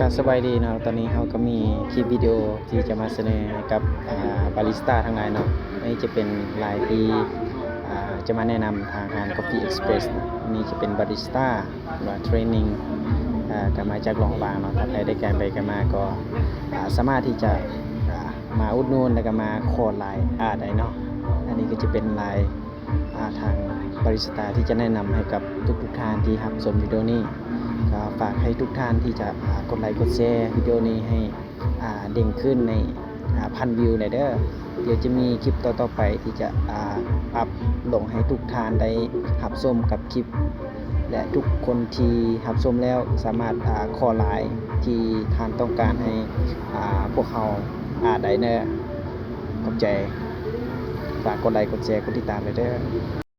ก็สบายดีเนาะตอนนี้เขาก็มีคลิปวิดีโอที่จะมาเสนอให้กับบาริสต้าทั้งหลายเนาะนี่จะเป็นรายที่จะมาแนะนำทางร้าน Coffee Express นะนี่จะเป็นบาริสต้าหรือว่าเทรนนิ่งก็มาจากหลองบางเนาะถ้าใครได้การไปกันมาก็สามารถที่จะมาอุดหนุนแล้วก็มาโคดไลน์ได้เนาะอันนี้ก็จะเป็นไลน์ทางบาริสต้าที่จะแนะนำให้กับทุกท่านที่รับชมวิดีโอนี้ก็ฝากให้ทุกท่านที่จะกดไลค์กดแชร์วิดีโอนี้ให้เด้งขึ้นในพันวิวเลยเด้อเดี๋ยวจะมีคลิปต่อๆไปที่จะอัพลงให้ทุกท่านได้รับชมกับคลิปและทุกคนที่รับชมแล้วสามารถขอไลน์ที่ท่านต้องการให้พวกเขาได้เด้อขอบใจฝากกดไลค์กดแชร์กดติดตามเลยเด้อ